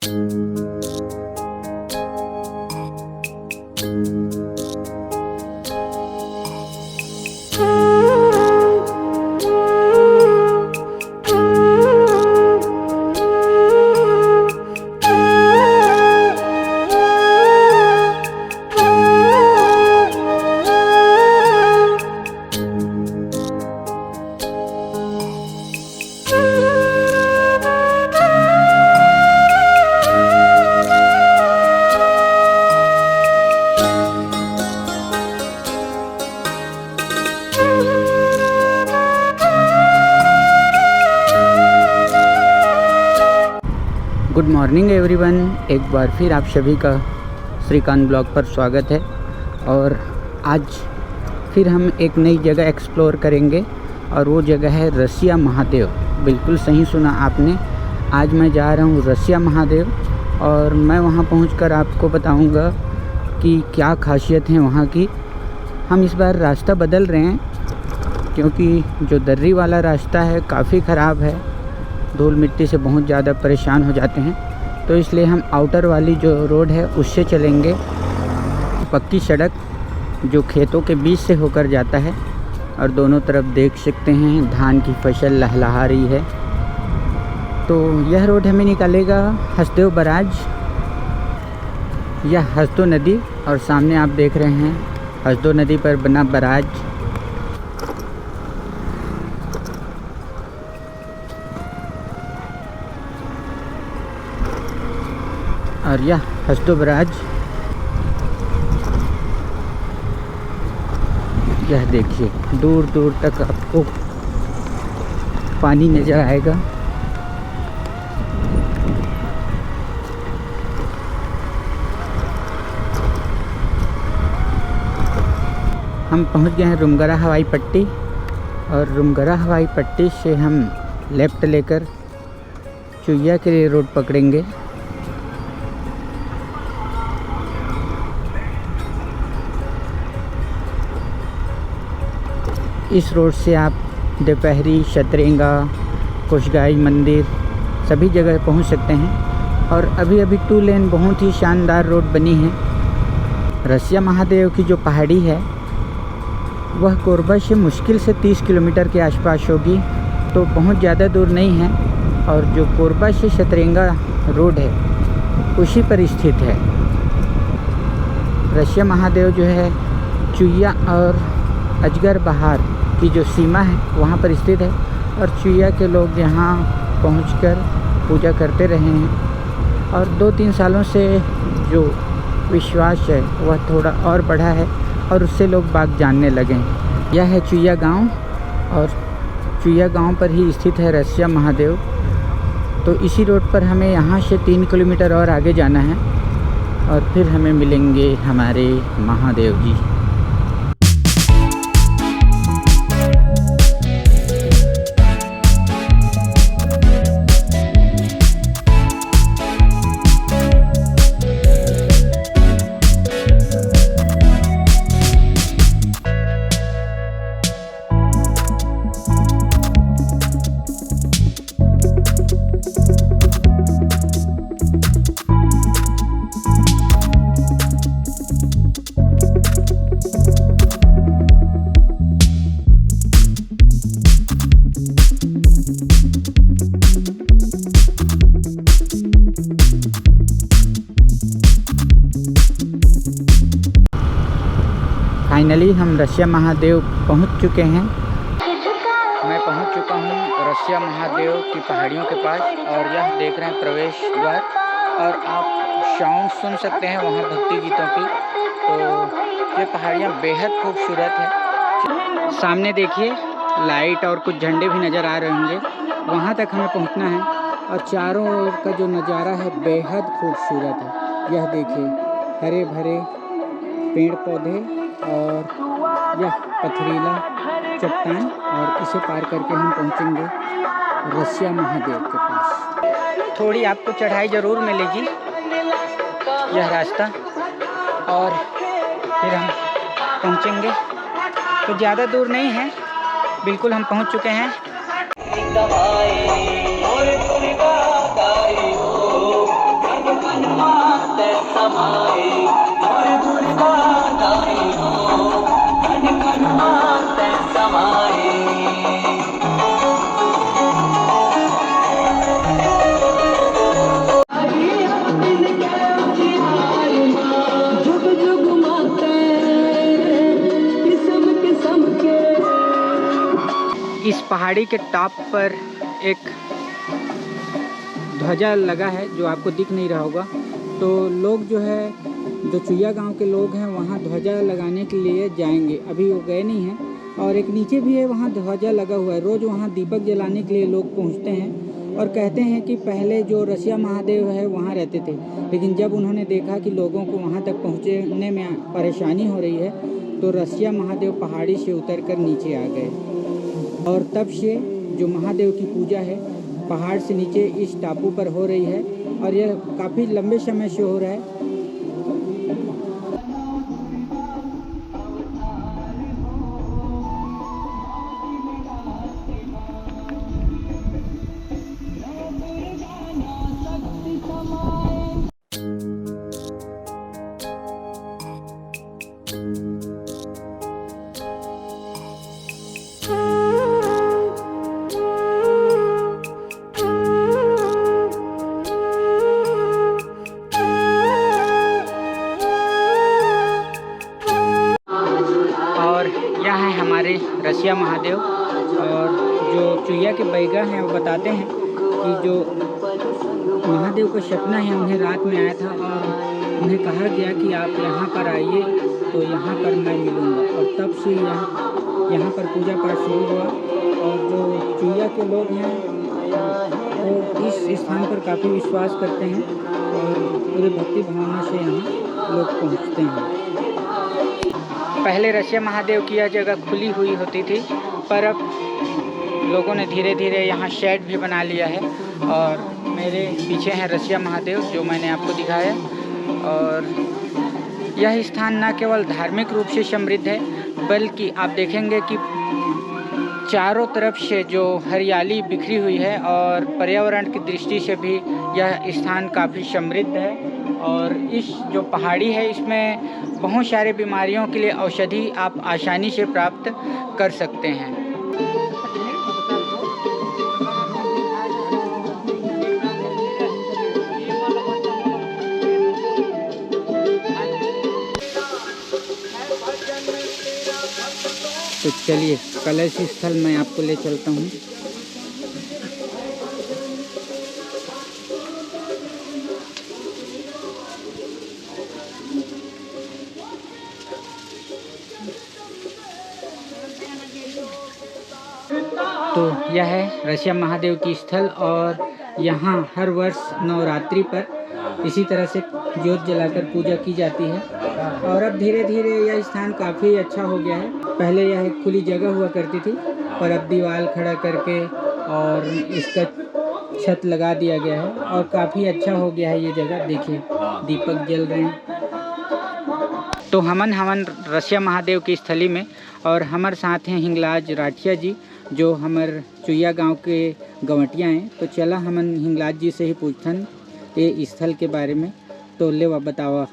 Good morning everyone, एक बार फिर आप सभी का श्रीकांत ब्लॉग पर स्वागत है। और आज फिर हम एक नई जगह एक्सप्लोर करेंगे और वो जगह है रसिया महादेव। बिल्कुल सही सुना आपने, आज मैं जा रहा हूँ रसिया महादेव और मैं वहाँ पहुँचकर आपको बताऊँगा कि क्या खासियत है वहाँ की। हम इस बार रास्ता बदल रहे हैं क्योंकि जो दर्री वाला रास्ता है काफ़ी ख़राब है, धूल मिट्टी से बहुत ज़्यादा परेशान हो जाते हैं, तो इसलिए हम आउटर वाली जो रोड है उससे चलेंगे। पक्की सड़क जो खेतों के बीच से होकर जाता है और दोनों तरफ देख सकते हैं धान की फसल लहलहा रही है। तो यह रोड हमें निकालेगा हसदेव बराज या हसदो नदी, और सामने आप देख रहे हैं हसदो नदी पर बना बराज। और यह हसदो बराज, यह देखिए दूर दूर तक आपको पानी नज़र आएगा। हम पहुंच गए हैं रुमगरा हवाई पट्टी, और रुमगरा हवाई पट्टी से हम लेफ़्ट लेकर चुइया के लिए रोड पकड़ेंगे। इस रोड से आप दोपहरी, शतरेंगा, कुशगाई मंदिर सभी जगह पहुंच सकते हैं। और अभी अभी 2 लेन बहुत ही शानदार रोड बनी है। रसिया महादेव की जो पहाड़ी है वह कोरबा से मुश्किल से 30 किलोमीटर के आसपास होगी, तो बहुत ज़्यादा दूर नहीं है। और जो कोरबा से शतरेंगा रोड है उसी पर स्थित है। रसिया महादेव जो है चुइया और अजगर बहार की जो सीमा है वहाँ पर स्थित है, और चुइया के लोग यहाँ पहुँचकर पूजा करते रहे हैं। और 2-3 सालों से जो विश्वास है वह थोड़ा और बढ़ा है और उससे लोग बाग जानने लगे हैं। यह है चुइया गांव, और चुइया गांव पर ही स्थित है रसिया महादेव। तो इसी रोड पर हमें यहाँ से 3 किलोमीटर और आगे जाना है और फिर हमें मिलेंगे हमारे महादेव जी। फाइनली हम रसिया महादेव पहुंच चुके हैं। मैं पहुंच चुका हूं रसिया महादेव की पहाड़ियों के पास, और यह देख रहे हैं प्रवेश द्वार। और आप साउंड सुन सकते हैं वहां भक्ति गीतों की। तो ये पहाड़ियां बेहद खूबसूरत है। सामने देखिए लाइट और कुछ झंडे भी नज़र आ रहे होंगे, वहां तक हमें पहुंचना है। और चारों ओर का जो नज़ारा है बेहद खूबसूरत है। यह देखिए हरे भरे पेड़ पौधे और यह पथरीला चट्टान, और इसे पार करके हम पहुंचेंगे रसिया महादेव के पास। थोड़ी आपको चढ़ाई ज़रूर मिलेगी यह रास्ता, और फिर हम पहुंचेंगे। तो ज़्यादा दूर नहीं है, बिल्कुल हम पहुंच चुके हैं। समाए और दुर्गा हो कण कण माते समाए। इस पहाड़ी के टॉप पर एक ध्वजा लगा है जो आपको दिख नहीं रहा होगा। तो लोग जो है, जो चुइया गांव के लोग हैं, वहाँ ध्वजा लगाने के लिए जाएंगे। अभी वो गए नहीं हैं। और एक नीचे भी है, वहाँ ध्वजा लगा हुआ है। रोज़ वहाँ दीपक जलाने के लिए लोग पहुँचते हैं और कहते हैं कि पहले जो रसिया महादेव है वहाँ रहते थे, लेकिन जब उन्होंने देखा कि लोगों को वहाँ तक पहुँचने में परेशानी हो रही है तो रसिया महादेव पहाड़ी से उतरकर नीचे आ गए। और तब से जो महादेव की पूजा है पहाड़ से नीचे इस टापू पर हो रही है और यह काफ़ी लंबे समय से हो रहा है। यह है हमारे रसिया महादेव। और जो चुइया के बैगा हैं वो बताते हैं कि जो महादेव का सपना है उन्हें रात में आया था और उन्हें कहा गया कि आप यहाँ पर आइए तो यहाँ पर मैं मिलूँगा। और तब से यहाँ पर पूजा पाठ शुरू हुआ। और जो चुइया के लोग हैं वो इस स्थान पर काफ़ी विश्वास करते हैं और पूरे भक्ति भावना से यहाँ लोग पहुँचते हैं। पहले रसिया महादेव की यह जगह खुली हुई होती थी, पर अब लोगों ने धीरे धीरे यहाँ शेड भी बना लिया है। और मेरे पीछे हैं रसिया महादेव जो मैंने आपको दिखाया। और यह स्थान न केवल धार्मिक रूप से समृद्ध है, बल्कि आप देखेंगे कि चारों तरफ से जो हरियाली बिखरी हुई है और पर्यावरण की दृष्टि से भी यह स्थान काफ़ी समृद्ध है। और इस जो पहाड़ी है इसमें बहुत सारे बीमारियों के लिए औषधि आप आसानी से प्राप्त कर सकते हैं। तो चलिए कलश स्थल मैं आपको ले चलता हूँ। तो यह है रसिया महादेव की स्थल और यहाँ हर वर्ष नवरात्रि पर इसी तरह से ज्योत जलाकर पूजा की जाती है। और अब धीरे धीरे यह स्थान काफ़ी अच्छा हो गया है। पहले यह एक खुली जगह हुआ करती थी, पर अब दीवार खड़ा करके और इसका छत लगा दिया गया है और काफ़ी अच्छा हो गया है ये जगह। देखिए दीपक जल रहे हैं। तो हमन रसिया महादेव की स्थली में और हमारे साथ हैं हिंगलाज राठिया जी जो हमारे चुइया गांव के गवटिया हैं। तो चला हमन हिंगलाज जी से ही पूछथन ये स्थल के बारे में। तो लेवा बतावा।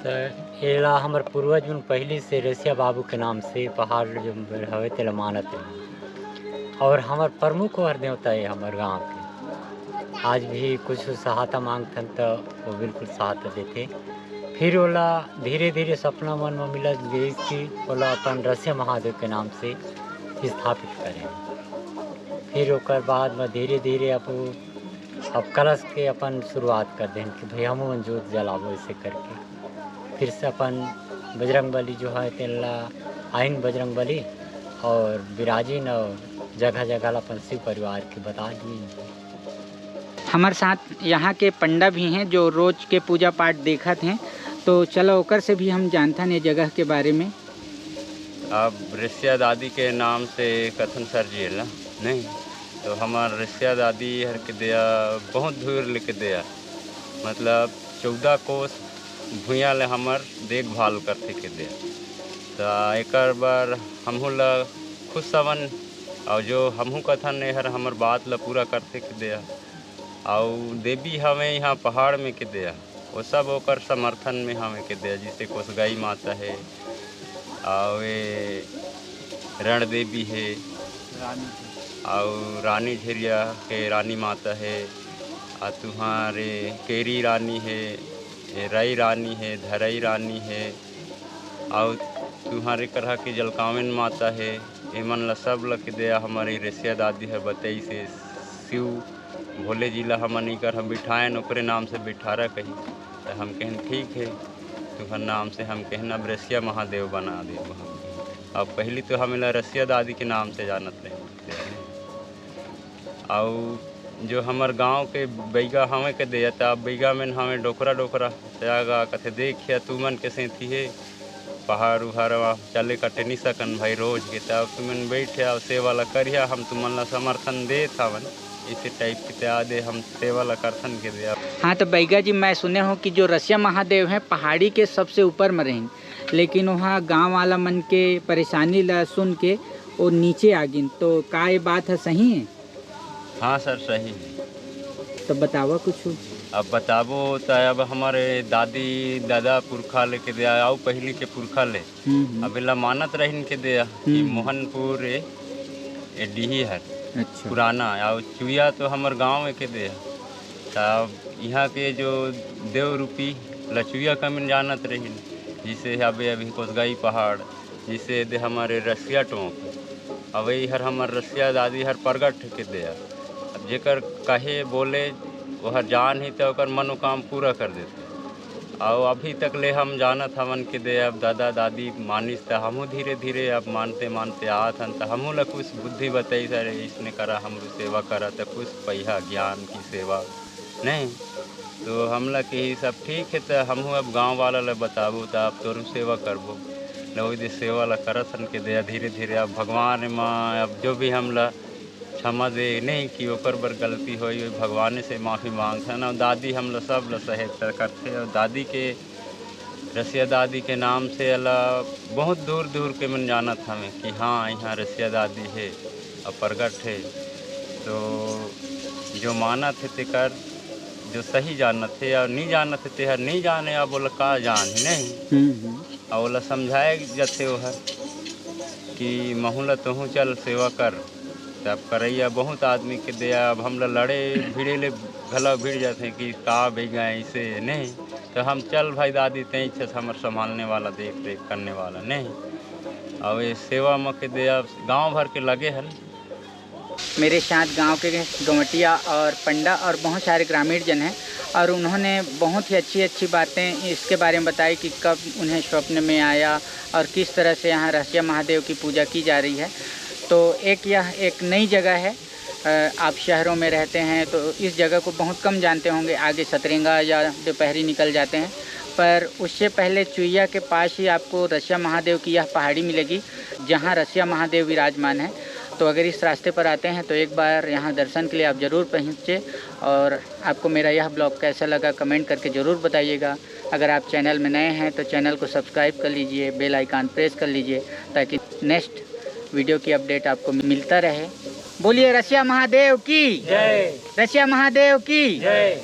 तो एला हमार पूर्वज मन पहले से रसिया बाबू के नाम से पहाड़ जो हवे तेला मानत है। और हमार प्रमुख वर देवता है हमारे गांव के। आज भी कुछ सहायता मांगथन तो वो बिल्कुल सहायता देते। फिर ओला धीरे धीरे सपना मन में मिला कि ओला अपन रसिया महादेव के नाम से स्थापित करें। फिर ओकर बाद में धीरे धीरे अब कलश के अपन शुरुआत कर दें कि भाई हम जोत जलाबो ऐसे करके। फिर से अपन बजरंग बली जो है तेला आइन बजरंग बली और विराजीन और जगह जगह अपन शिव परिवार के बता दिए। हमारे साथ यहाँ के पंडा भी हैं जो रोज के पूजा पाठ देखत हैं। तो चलो ओकर से भी हम जानथन ये जगह के बारे में। अब रसिया दादी के नाम से कथन सर जी है नहीं, तो हमार रसिया दादी हर के दिया बहुत दूर लेके दिया, मतलब 14 कोस भूया ले हमार देखभाल करते के दिया। तो एक बार हमहू ला खुश सवन और जो हमहू कथन हर हमार बात ला पूरा करते के दिया। और देवी हमें यहाँ पहाड़ में के दिया वो सब ओकर समर्थन में हमें के दिया, जैसे कोसगाई माता है और वे रण देवी है और रानी झरिया के रानी माता है और तुम्हारे केरी रानी है, रई रानी है, धरई रानी है और तुम्हारे करहा की जलकावन माता है। एमन ला सब ला के दया हमारी रसिया दादी है बताई से शिव भोले जिला हमन कर हम बिठाएन ओकरे नाम से बिठारा कही तो हम कहन ठीक है तुम्हार नाम से हम कहन अब रसिया महादेव बना दे। अब पहली तो हमें रसिया दादी के नाम से जानत रहे और जो हमार गांव के बैगा हमें के दे जाता अब बैगा में हमें डोकरा डोकरा त्यागा कथे देखिया तुमन के सेंथी है पहाड़ उहाड़ चले कटे नहीं सकन भाई रोज के तब तुमन बैठे और सेवा ला करिया हम तुमन ला समर्थन दे थावन इसी टाइप के त्या दे हम सेवा ला करथन के दे। हाँ तो बैगा जी मैं सुने हो कि जो रसिया महादेव हैं पहाड़ी के सबसे ऊपर में रहें, लेकिन वहाँ गांव वाला मन के परेशानी ला सुन के वो नीचे आ गिन, तो का ये बात है सही है? हाँ सर सही है। तो बतावा कुछ। अब बताबो तो अब हमारे दादी दादा पुरखा लेके दिया आओ पहली के पुरखा ले अब इला मानत रहीन के दिया कि मोहनपुर ए डीही है अच्छा पुराना और चुया तो हमार गांव में के दिया तब यहाँ के जो देव रूपी लचुया कमिन जानत रहीन जिसे अभी अभी कोसगाई पहाड़ जिसे दे हमारे रसिया टोंक अब हर हमार रसिया दादी हर प्रगट के दिया। अब जेकर कहे बोले वह जान ही तो ओकर मनोकाम पूरा कर देते और अभी तक ले हम जानत हमन के दे अब दादा दादी मानिस तो हमू धीरे धीरे अब मानते मानते आत हन तो हमू ला कुछ बुद्धि बताई सर इसने करा हमरो सेवा करा तो कुछ पैसा ज्ञान की सेवा नहीं तो हमला के ही सब ठीक है तो हमू अब गांव वाला ला बताबो तो आप तोरू सेवा करबो लो दे सेवा ला करत हन के दे धीरे धीरे अब भगवान माँ अब जो भी हमला क्षमा दे नहीं कि ओकर बर गलती होई भगवान से माफ़ी मांगते हैं और दादी हम लोग सब लोग सहायता करते और दादी के रसिया दादी के नाम से अल्लाह बहुत दूर दूर के मन जानत हमें कि हाँ यहाँ रसिया दादी है और प्रगट है तो जो माना थे तेकर जो सही जानत थे और नहीं जानत थे हर नहीं जाने अब बोला का जान ही नहीं और बोला समझाए जाते वो हर कि महूला तुहूँ चल सेवा कर तब करैया बहुत आदमी के दिया अब हम लड़े भिड़े ले भला भिड़ जाते कि का भेगा ऐसे नहीं तो हम चल भाई दादी तेई से हमारे संभालने वाला देख रेख करने वाला नहीं और ये सेवा में के दिया गांव भर के लगे हन। मेरे साथ गांव के गवटिया और पंडा और बहुत सारे ग्रामीण जन हैं और उन्होंने बहुत ही अच्छी बातें इसके बारे में बताई कि कब उन्हें स्वप्न में आया और किस तरह से यहाँ रसिया महादेव की पूजा की जा रही है। तो यह एक नई जगह है, आप शहरों में रहते हैं तो इस जगह को बहुत कम जानते होंगे, आगे सतरंगा या दोपहरी निकल जाते हैं, पर उससे पहले चुइया के पास ही आपको रसिया महादेव की यह पहाड़ी मिलेगी जहां रसिया महादेव विराजमान है। तो अगर इस रास्ते पर आते हैं तो एक बार यहां दर्शन के लिए आप ज़रूर पहुँचे और आपको मेरा यह ब्लॉग कैसा लगा कमेंट करके ज़रूर बताइएगा। अगर आप चैनल में नए हैं तो चैनल को सब्सक्राइब कर लीजिए, बेल आइकन प्रेस कर लीजिए ताकि नेक्स्ट वीडियो की अपडेट आपको मिलता रहे। बोलिए रसिया महादेव की जय, रसिया महादेव की जय।